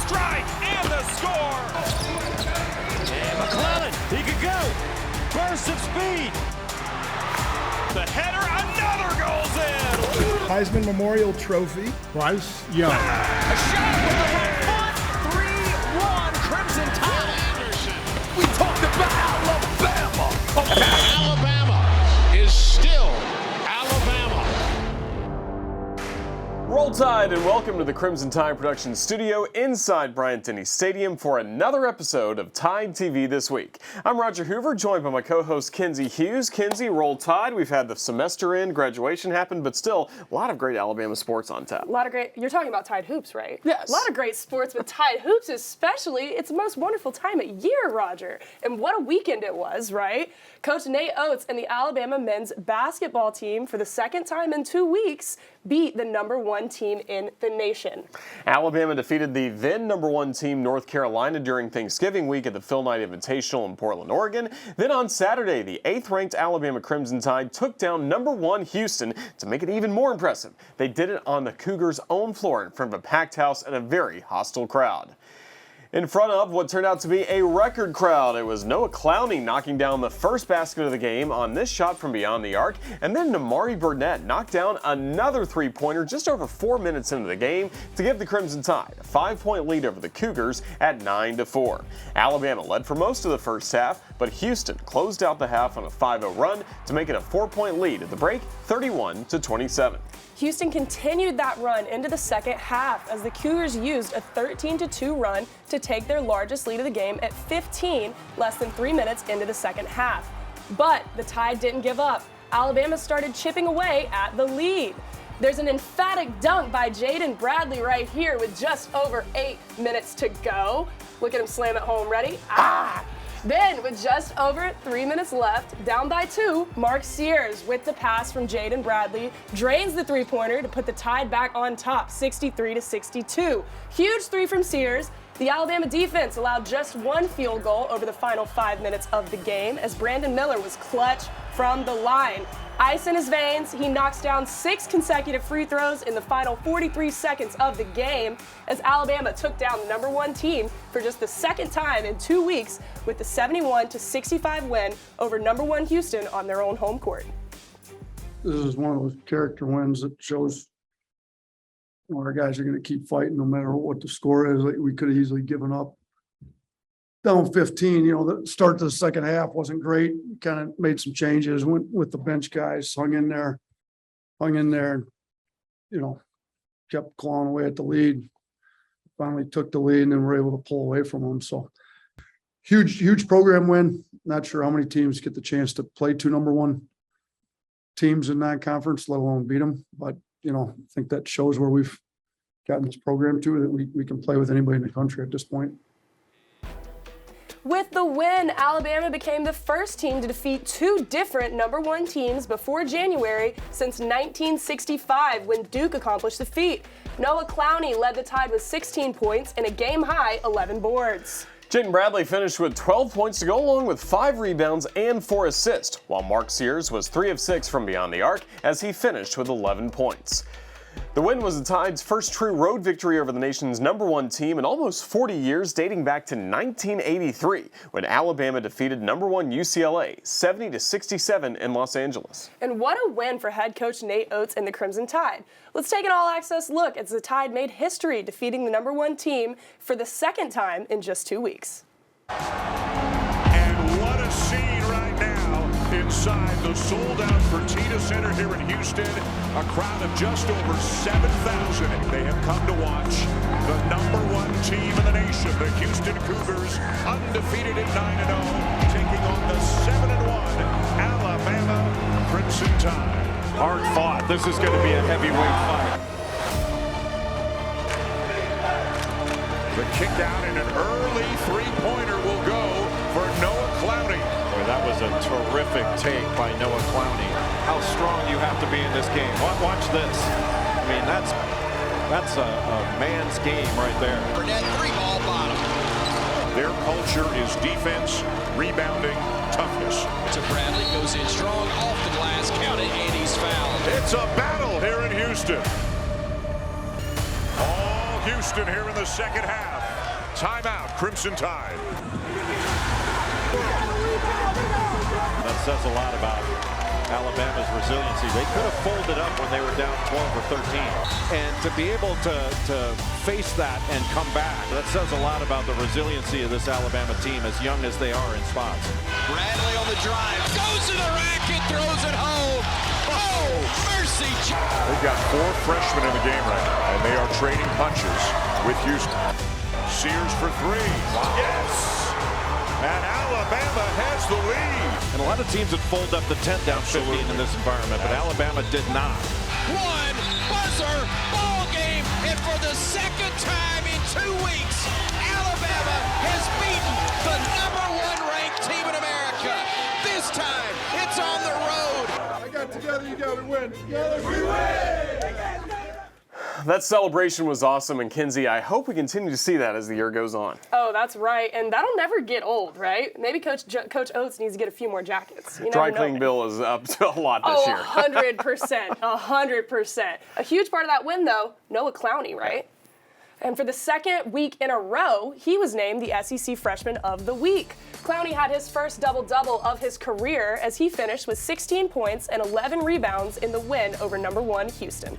strike, and the score. And McClellan, he could go. Burst of speed. The header, another goes in. Heisman Memorial Trophy. Bryce Young. A shot with the right foot. 3-1 Crimson Tide. We talked about Alabama. Alabama is still Alabama. Roll Tide and welcome to the Crimson Tide production studio inside Bryant-Denny Stadium for another episode of Tide TV This Week. I'm Roger Hoover, joined by my co-host Kinsey Hughes. Kinsey, Roll Tide. We've had the semester in, graduation happened, but still a lot of great Alabama sports on tap. A lot of great, you're talking about Tide Hoops, right? Yes. A lot of great sports with Tide Hoops especially. It's the most wonderful time of year, Roger. And what a weekend it was, right? Coach Nate Oates and the Alabama men's basketball team, for the second time in 2 weeks, beat the #1 team in the nation. Alabama defeated the then #1 team North Carolina during Thanksgiving week at the Phil Knight Invitational in Portland, Oregon. Then on Saturday, the 8th-ranked Alabama Crimson Tide took down #1 Houston to make it even more impressive. They did it on the Cougars' own floor in front of a packed house and a very hostile crowd. In front of what turned out to be a record crowd, it was Noah Clowney knocking down the first basket of the game on this shot from beyond the arc, and then Namari Burnett knocked down another three-pointer just over 4 minutes into the game to give the Crimson Tide a 5-point lead over the Cougars at 9-4. Alabama led for most of the first half, but Houston closed out the half on a 5-0 run to make it a 4-point lead at the break, 31-27. Houston continued that run into the second half as the Cougars used a 13-2 run to take their largest lead of the game at 15, less than 3 minutes into the second half. But the Tide didn't give up. Alabama started chipping away at the lead. There's an emphatic dunk by Jaden Bradley right here with just over 8 minutes to go. Look at him slam it home. Ready? Then, with just over 3 minutes left, down by 2, Mark Sears, with the pass from Jaden Bradley, drains the three-pointer to put the Tide back on top, 63-62. Huge three from Sears. The Alabama defense allowed just one field goal over the final 5 minutes of the game as Brandon Miller was clutch from the line. Ice in his veins, he knocks down 6 consecutive free throws in the final 43 seconds of the game as Alabama took down the #1 team for just the second time in 2 weeks with the 71-65 win over #1 Houston on their own home court. This is one of those character wins that shows our guys are going to keep fighting no matter what the score is. Like, we could have easily given up. Down 15, the start to the second half wasn't great. Kind of made some changes, went with the bench guys, hung in there, and, kept clawing away at the lead. Finally took the lead and then were able to pull away from them. So huge program win. Not sure how many teams get the chance to play 2 #1 teams in non-conference, let alone beat them. But, I think that shows where we've gotten this program to, that we can play with anybody in the country at this point. With the win, Alabama became the first team to defeat 2 different #1 teams before January since 1965, when Duke accomplished the feat. Noah Clowney led the Tide with 16 points and a game-high 11 boards. Jaden Bradley finished with 12 points to go along with 5 rebounds and 4 assists, while Mark Sears was 3 of 6 from beyond the arc as he finished with 11 points. The win was the Tide's first true road victory over the nation's #1 team in almost 40 years, dating back to 1983, when Alabama defeated #1 UCLA 70-67 in Los Angeles. And what a win for head coach Nate Oates and the Crimson Tide. Let's take an all-access look as the Tide made history defeating the #1 team for the second time in just 2 weeks. And what a scene right now inside the sold-out Fertitta Center here in Houston. A crowd of just over 7,000. They have come to watch the #1 team in the nation, the Houston Cougars, undefeated at 9-0, taking on the 7-1 Alabama Crimson Tide. Hard fought. This is going to be a heavyweight fight. The kick out and an early three-pointer will go for Noah Clowney. Boy, that was a terrific take by Noah Clowney. How strong you have to be in this game. Watch this. I mean, that's a man's game right there. Burnett, 3-ball bottom. Their culture is defense, rebounding, toughness. To Bradley, goes in strong, off the glass, counted, and he's fouled. It's a battle here in Houston. All Houston here in the second half. Timeout, Crimson Tide. That says a lot about Alabama's resiliency. They could have folded up when they were down 12 or 13. And to be able to face that and come back, that says a lot about the resiliency of this Alabama team, as young as they are in spots. Bradley on the drive, goes to the rack and throws it home. Oh, mercy. They've got 4 freshmen in the game right now, and they are trading punches with Houston. Sears for 3. Wow. Yes! And Alabama has the lead. And a lot of teams would fold up the tent down 15 in this environment, but Alabama did not. One buzzer ball game, and for the second time in 2 weeks, Alabama has beaten the #1 ranked team in America. This time, it's on the road. I got together, you got to win. Together we win! That celebration was awesome, and Kinsey, I hope we continue to see that as the year goes on. Oh, that's right, and that'll never get old, right? Maybe Coach Oates needs to get a few more jackets. You Dry never know. cleaning bill is up to a lot this year. 100%, 100%. A huge part of that win, though, Noah Clowney, right? And for the second week in a row, he was named the SEC Freshman of the Week. Clowney had his first double-double of his career as he finished with 16 points and 11 rebounds in the win over #1 Houston.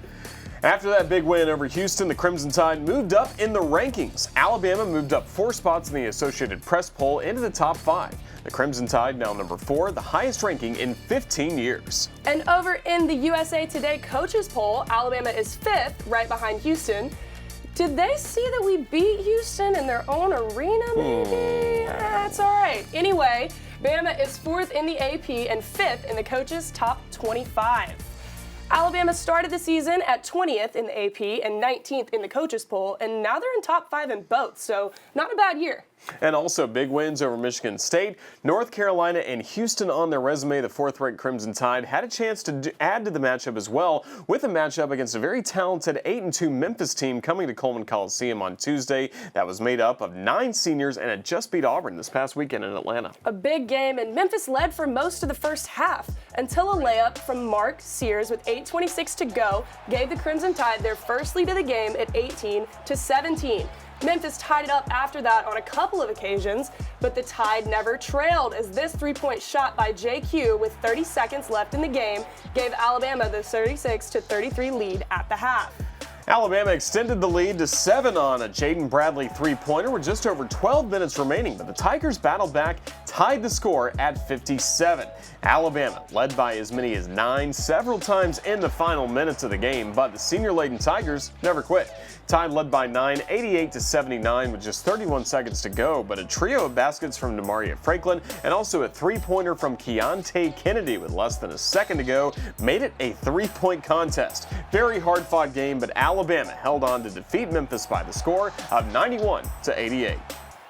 After that big win over Houston, the Crimson Tide moved up in the rankings. Alabama moved up 4 spots in the Associated Press poll into the top 5. The Crimson Tide now number 4, the highest ranking in 15 years. And over in the USA Today coaches poll, Alabama is 5th, right behind Houston. Did they see that we beat Houston in their own arena, maybe? That's all right. Anyway, Bama is 4th in the AP and 5th in the coaches' top 25. Alabama started the season at 20th in the AP and 19th in the coaches poll, and now they're in top 5 in both, so not a bad year. And also big wins over Michigan State, North Carolina, and Houston on their resume. The 4th-ranked Crimson Tide had a chance to add to the matchup as well, with a matchup against a very talented 8-2 Memphis team coming to Coleman Coliseum on Tuesday. That was made up of 9 seniors and had just beat Auburn this past weekend in Atlanta. A big game, and Memphis led for most of the first half until a layup from Mark Sears with 8:26 to go gave the Crimson Tide their first lead of the game at 18-17. Memphis tied it up after that on a couple of occasions, but the Tide never trailed as this 3-point shot by JQ with 30 seconds left in the game gave Alabama the 36-33 lead at the half. Alabama extended the lead to 7 on a Jaden Bradley 3-pointer with just over 12 minutes remaining, but the Tigers battled back, tied the score at 57. Alabama led by as many as 9 several times in the final minutes of the game, but the senior-laden Tigers never quit. Tide led by 9, 88-79 with just 31 seconds to go, but a trio of baskets from Demaria Franklin and also a 3-pointer from Keontae Kennedy with less than a second to go made it a 3-point contest. Very hard-fought game, but Alabama held on to defeat Memphis by the score of 91-88.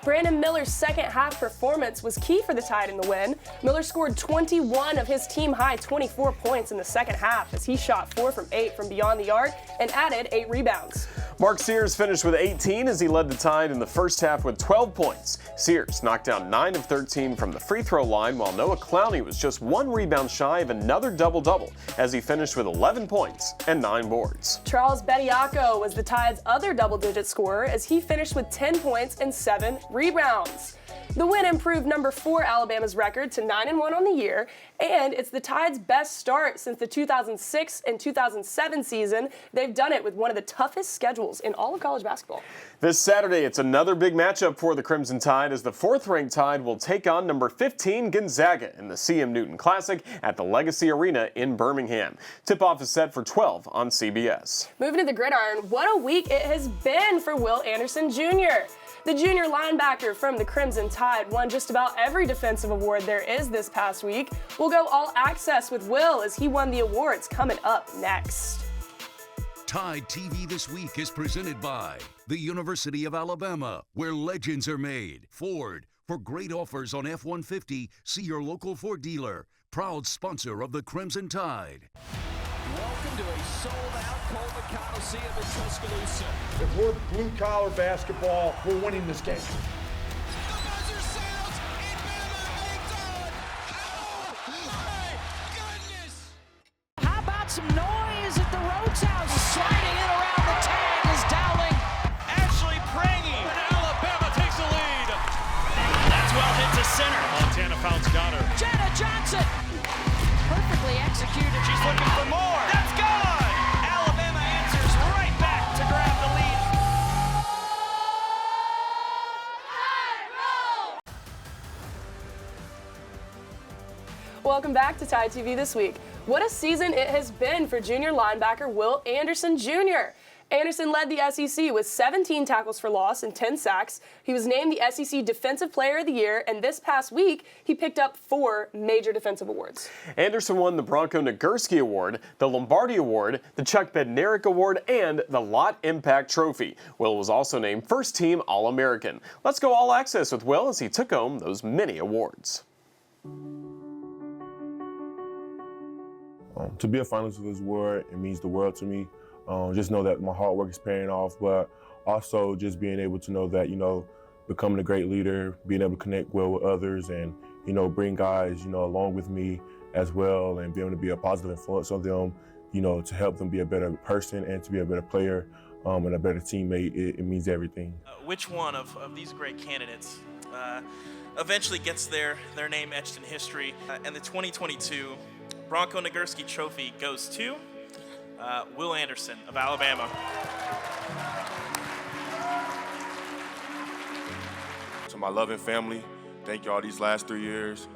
Brandon Miller's second half performance was key for the Tide in the win. Miller scored 21 of his team-high 24 points in the second half as he shot 4 from 8 from beyond the arc and added 8 rebounds. Mark Sears finished with 18 as he led the Tide in the first half with 12 points. Sears knocked down 9 of 13 from the free throw line, while Noah Clowney was just 1 rebound shy of another double-double as he finished with 11 points and 9 boards. Charles Bediako was the Tide's other double-digit scorer as he finished with 10 points and 7 rebounds. The win improved number 4 Alabama's record to 9-1 on the year, and it's the Tide's best start since the 2006 and 2007 season. They've done it with one of the toughest schedules in all of college basketball. This Saturday, it's another big matchup for the Crimson Tide as the 4th-ranked Tide will take on number 15 Gonzaga in the CM Newton Classic at the Legacy Arena in Birmingham. Tip-off is set for 12 on CBS. Moving to the gridiron, what a week it has been for Will Anderson Jr. The junior linebacker from the Crimson Tide won just about every defensive award there is this past week. We'll go all access with Will as he won the awards coming up next. TideTV This Week is presented by the University of Alabama, where legends are made. Ford, for great offers on F-150, see your local Ford dealer. Proud sponsor of the Crimson Tide. Welcome to a sold-out Coleman Coliseum in Tuscaloosa. If we're blue-collar basketball, we're winning this game. The buzzer sounds, and Bama hangs on. Oh, my goodness! How about some noise at the Rhodes House? Sliding in around the tag is Dowling. Ashley Prangy. And Alabama takes got her. Jenna Johnson. Perfectly executed. She's looking for more. That's gone. Alabama answers right back to grab the lead. Welcome back to TideTV This Week. What a season it has been for junior linebacker Will Anderson Jr. Anderson led the SEC with 17 tackles for loss and 10 sacks. He was named the SEC Defensive Player of the Year, and this past week, he picked up 4 major defensive awards. Anderson won the Bronco Nagurski Award, the Lombardi Award, the Chuck Bednarik Award, and the Lott Impact Trophy. Will was also named First Team All-American. Let's go all access with Will as he took home those many awards. To be a finalist of this award, it means the world to me. Just know that my hard work is paying off, but also just being able to know that, becoming a great leader, being able to connect well with others and, bring guys, along with me as well and be able to be a positive influence on them, to help them be a better person and to be a better player and a better teammate, it means everything. Which one of these great candidates eventually gets their name etched in history? And the 2022 Bronco Nagurski Trophy goes to Will Anderson of Alabama. To my loving family, thank y'all these last 3 years.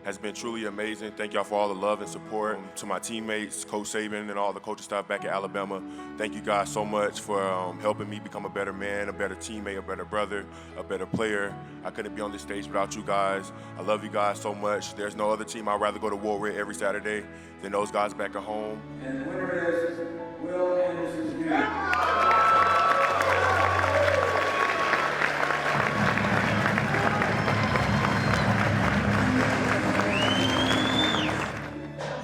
Has been truly amazing. Thank y'all for all the love and support. To my teammates, Coach Saban, and all the coaching staff back at Alabama, thank you guys so much for helping me become a better man, a better teammate, a better brother, a better player. I couldn't be on this stage without you guys. I love you guys so much. There's no other team I'd rather go to war with every Saturday than those guys back at home. And the winner is Will Anderson Jr.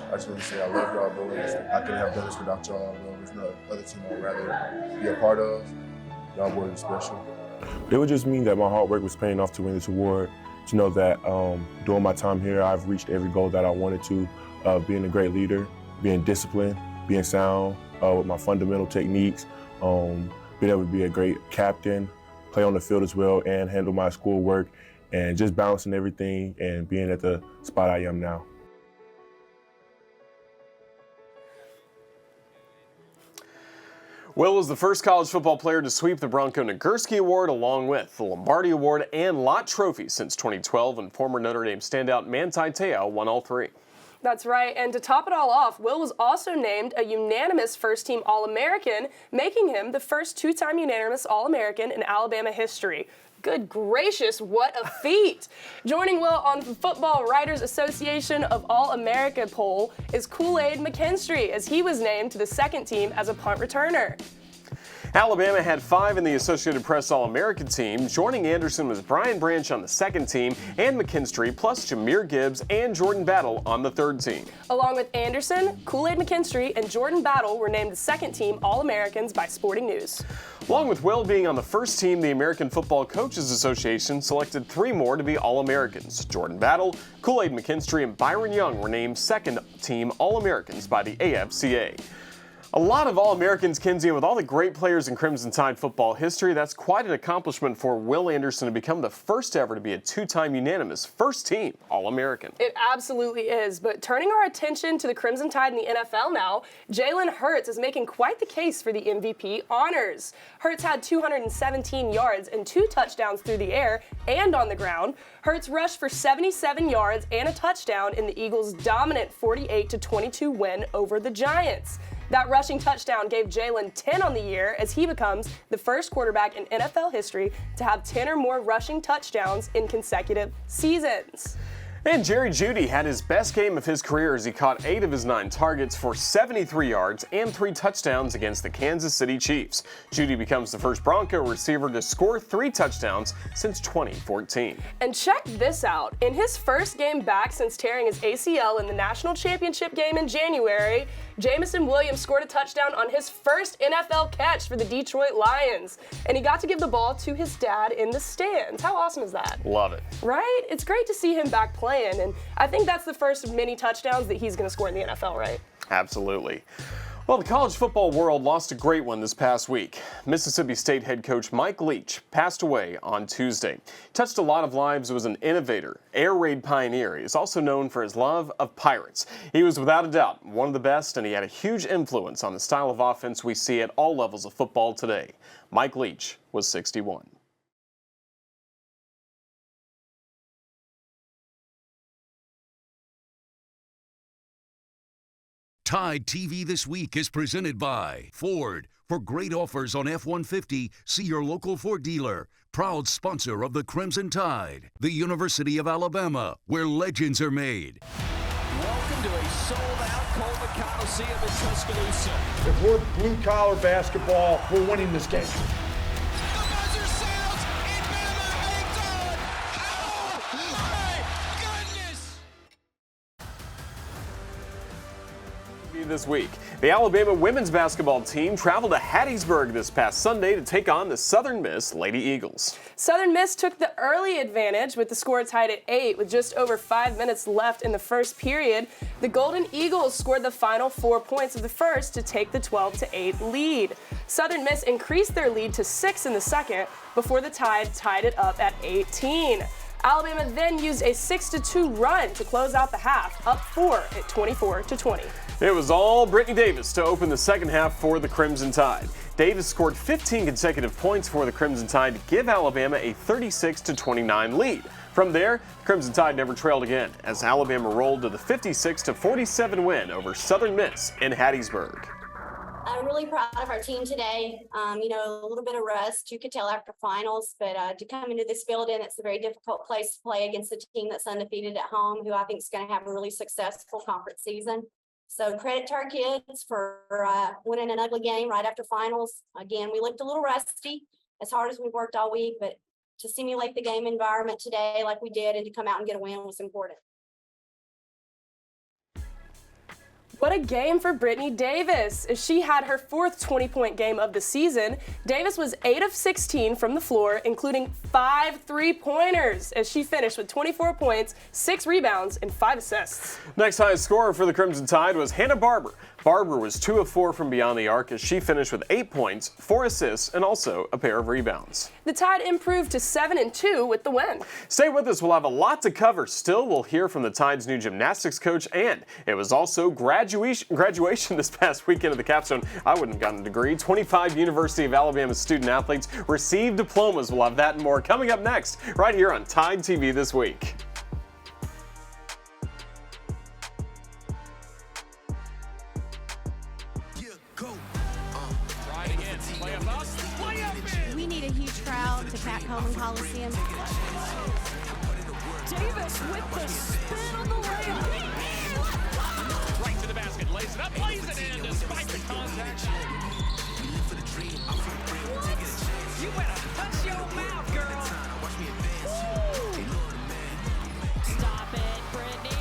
I just want to say I love y'all, boys. I couldn't have done this without y'all. There's no other team I'd rather be a part of. Y'all boys are special. It would just mean that my hard work was paying off to win this award. To know that during my time here, I've reached every goal that I wanted to, being a great leader, being disciplined, being sound with my fundamental techniques, being able to be a great captain, play on the field as well, and handle my schoolwork, and just balancing everything and being at the spot I am now. Will was the first college football player to sweep the Bronco Nagurski Award along with the Lombardi Award and Lott Trophy since 2012, and former Notre Dame standout Manti Te'o won all 3. That's right, and to top it all off, Will was also named a unanimous first-team All-American, making him the first 2-time unanimous All-American in Alabama history. Good gracious, what a feat! Joining Will on the Football Writers Association of All-America poll is Kool-Aid McKinstry, as he was named to the second team as a punt returner. Alabama had 5 in the Associated Press All-American team. Joining Anderson was Brian Branch on the second team and McKinstry, plus Jahmyr Gibbs and Jordan Battle on the third team. Along with Anderson, Kool-Aid McKinstry, and Jordan Battle were named the second team All-Americans by Sporting News. Along with Will being on the first team, the American Football Coaches Association selected 3 more to be All-Americans. Jordan Battle, Kool-Aid McKinstry, and Byron Young were named second team All-Americans by the AFCA. A lot of All-Americans, Kinsey, and with all the great players in Crimson Tide football history, that's quite an accomplishment for Will Anderson to become the first ever to be a 2-time unanimous first-team All-American. It absolutely is, but turning our attention to the Crimson Tide in the NFL now, Jalen Hurts is making quite the case for the MVP honors. Hurts had 217 yards and 2 touchdowns through the air and on the ground. Hurts rushed for 77 yards and a touchdown in the Eagles' dominant 48-22 win over the Giants. That rushing touchdown gave Jalen 10 on the year as he becomes the first quarterback in NFL history to have 10 or more rushing touchdowns in consecutive seasons. And Jerry Jeudy had his best game of his career as he caught 8 of his 9 targets for 73 yards and 3 touchdowns against the Kansas City Chiefs. Jeudy becomes the first Bronco receiver to score 3 touchdowns since 2014. And check this out. In his first game back since tearing his ACL in the national championship game in January, Jameson Williams scored a touchdown on his first NFL catch for the Detroit Lions. And he got to give the ball to his dad in the stands. How awesome is that? Love it. Right? It's great to see him back playing, and I think that's the first of many touchdowns that he's going to score in the NFL, right? Absolutely. Well, the college football world lost a great one this past week. Mississippi State head coach Mike Leach passed away on Tuesday. He touched a lot of lives, was an innovator, air raid pioneer. He is also known for his love of pirates. He was without a doubt one of the best, and he had a huge influence on the style of offense we see at all levels of football today. Mike Leach was 61. TideTV This Week is presented by Ford. For great offers on F-150, see your local Ford dealer. Proud sponsor of the Crimson Tide. The University of Alabama, where legends are made. Welcome to a sold-out Coleman Coliseum in Tuscaloosa. If we're blue-collar basketball, we're winning this game. This week, the Alabama women's basketball team traveled to Hattiesburg this past Sunday to take on the Southern Miss Lady Eagles. Southern Miss took the early advantage with the score tied at 8 with just over 5 minutes left in the first period. The Golden Eagles scored the final 4 points of the first to take the 12-8 lead. Southern Miss increased their lead to 6 in the second before the Tide tied it up at 18. Alabama then used a 6-2 run to close out the half, up 4 at 24-20. It was all Brittany Davis to open the second half for the Crimson Tide. Davis scored 15 consecutive points for the Crimson Tide to give Alabama a 36-29 lead. From there, the Crimson Tide never trailed again as Alabama rolled to the 56-47 win over Southern Miss in Hattiesburg. I'm really proud of our team today. A little bit of rust, you could tell after finals, but to come into this building, it's a very difficult place to play against a team that's undefeated at home, who I think is going to have a really successful conference season. So credit to our kids for winning an ugly game right after finals. Again, we looked a little rusty, as hard as we worked all week, but to simulate the game environment today like we did and to come out and get a win was important. What a game for Brittany Davis. As she had her 4th 20-point game of the season, Davis was 8 of 16 from the floor, including 5 3-pointers, as she finished with 24 points, 6 rebounds, and 5 assists. Next highest scorer for the Crimson Tide was Hannah Barber. Barber was 2 of 4 from beyond the arc as she finished with 8 points, 4 assists, and also a pair of rebounds. The Tide improved to 7-2 with the win. Stay with us, we'll have a lot to cover. Still, we'll hear from the Tide's new gymnastics coach, and it was also graduation this past weekend at the capstone. I wouldn't have gotten a degree. 25 University of Alabama student athletes received diplomas. We'll have that and more coming up next, right here on TideTV This Week. We need a huge crowd to pack Coleman Coliseum. Davis with the spin on the layup. Right to the basket, lays it up, lays it in despite the contact. You better touch your mouth, girl. Woo. Stop it, Brittany.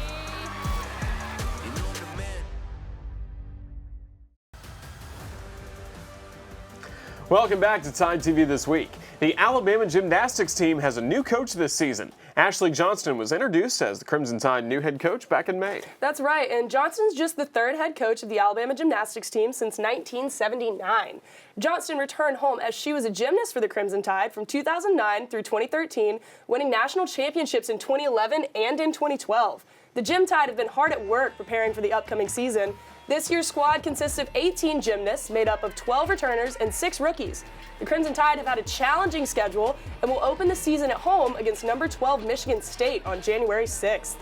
Welcome back to TideTV This Week. The Alabama gymnastics team has a new coach this season. Ashley Johnston was introduced as the Crimson Tide new head coach back in May. That's right, and Johnston's just the 3rd head coach of the Alabama gymnastics team since 1979. Johnston returned home as she was a gymnast for the Crimson Tide from 2009 through 2013, winning national championships in 2011 and in 2012. The Gym Tide have been hard at work preparing for the upcoming season. This year's squad consists of 18 gymnasts made up of 12 returners and 6 rookies. The Crimson Tide have had a challenging schedule and will open the season at home against number 12 Michigan State on January 6th.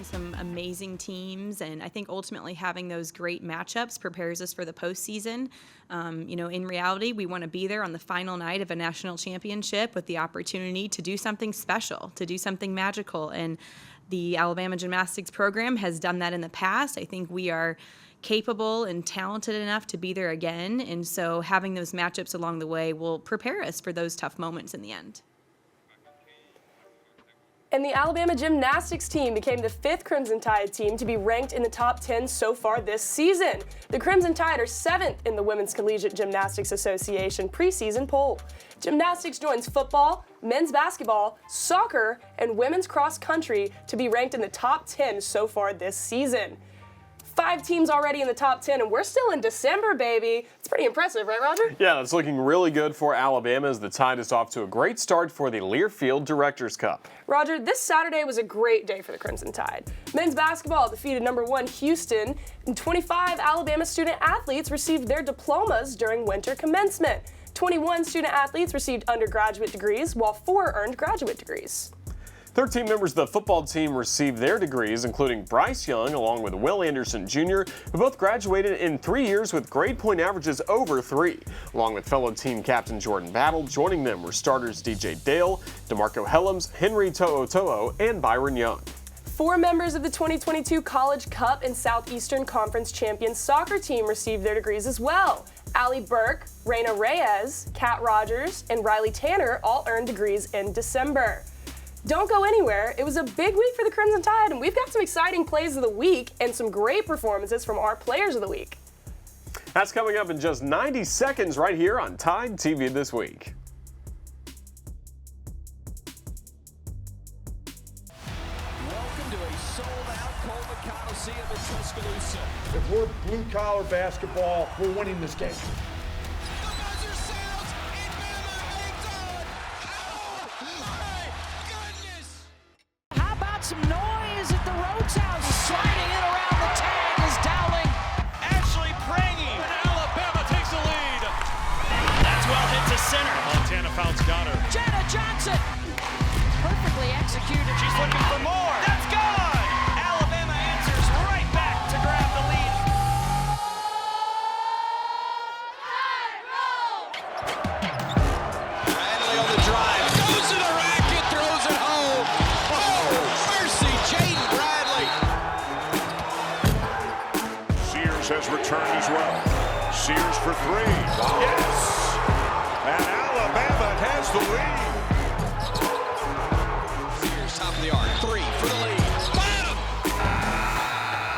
Some amazing teams, and I think ultimately having those great matchups prepares us for the postseason. In reality, we want to be there on the final night of a national championship with the opportunity to do something special, to do something magical, and the Alabama gymnastics program has done that in the past. I think we are capable and talented enough to be there again, and so having those matchups along the way will prepare us for those tough moments in the end. And the Alabama gymnastics team became the 5th Crimson Tide team to be ranked in the top 10 so far this season. The Crimson Tide are 7th in the Women's Collegiate Gymnastics Association preseason poll. Gymnastics joins football, men's basketball, soccer, and women's cross country to be ranked in the top 10 so far this season. 5 teams already in the top 10, and we're still in December, baby. It's pretty impressive, right, Roger? Yeah, it's looking really good for Alabama as the Tide is off to a great start for the Learfield Directors Cup. Roger, this Saturday was a great day for the Crimson Tide. Men's basketball defeated #1 Houston, and 25 Alabama student athletes received their diplomas during winter commencement. 21 student athletes received undergraduate degrees, while 4 earned graduate degrees. 13 members of the football team received their degrees, including Bryce Young, along with Will Anderson Jr., who both graduated in 3 years with grade point averages over 3. Along with fellow team captain Jordan Battle, joining them were starters DJ Dale, DeMarco Helms, Henry To'o, and Byron Young. 4 members of the 2022 College Cup and Southeastern Conference champions soccer team received their degrees as well. Allie Burke, Raina Reyes, Kat Rogers, and Riley Tanner all earned degrees in December. Don't go anywhere. It was a big week for the Crimson Tide, and we've got some exciting plays of the week and some great performances from our players of the week. That's coming up in just 90 seconds right here on Tide TV This Week. Welcome to a sold-out Coleman Coliseum in Tuscaloosa. If we're blue-collar basketball, we're winning this game. How about some noise at the Rhodes House? Sliding in around the tag is Dowling. Ashley Prangy. Alabama takes the lead. That's well hit to center. Montana Fouts got her. Jenna Johnson. Perfectly executed. She's looking for more. That's gone. Alabama answers right back to grab the lead. Bradley on the drive. Goes to the racket, throws it home. Mercy, Jaden Bradley. Sears has returned as well. Sears for 3. Yes! And Alabama has the lead. Sears top of the arc. 3 for the lead. Bottom!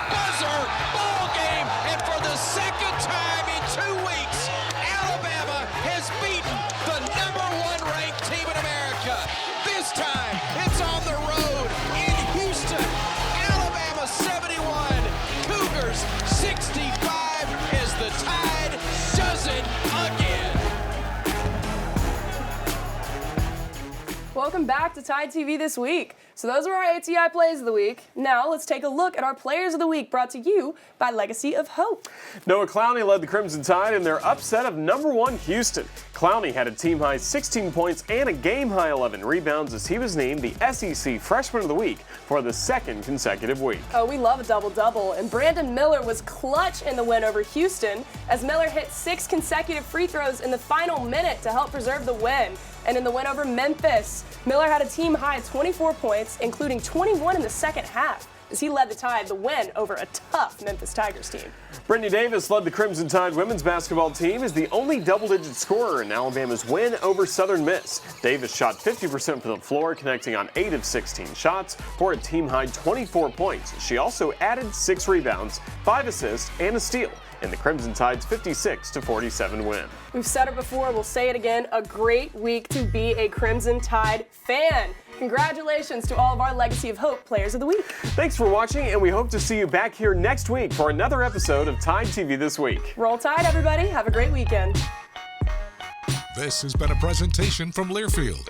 Buzzer! Ball game! And for the second time in 2 weeks, Alabama has beaten the #1 ranked team in America. This time, it's on the road in Houston. Alabama 71, Cougars 65 as the Tide does it again. Welcome back to Tide TV This Week. So those were our ATI plays of the week. Now let's take a look at our players of the week, brought to you by Legacy of Hope. Noah Clowney led the Crimson Tide in their upset of #1 Houston. Clowney had a team-high 16 points and a game-high 11 rebounds as he was named the SEC Freshman of the Week for the 2nd consecutive week. Oh, we love a double-double, and Brandon Miller was clutch in the win over Houston as Miller hit 6 consecutive free throws in the final minute to help preserve the win. And in the win over Memphis, Miller had a team-high 24 points, including 21 in the second half, as he led the Tide the win over a tough Memphis Tigers team. Brittany Davis led the Crimson Tide women's basketball team as the only double-digit scorer in Alabama's win over Southern Miss. Davis shot 50% from the floor, connecting on 8 of 16 shots for a team-high 24 points. She also added 6 rebounds, 5 assists, and a steal in the Crimson Tide's 56-47 win. We've said it before, we'll say it again, a great week to be a Crimson Tide fan. Congratulations to all of our Legacy of Hope players of the week. Thanks for watching, and we hope to see you back here next week for another episode of Tide TV This Week. Roll Tide, everybody. Have a great weekend. This has been a presentation from Learfield,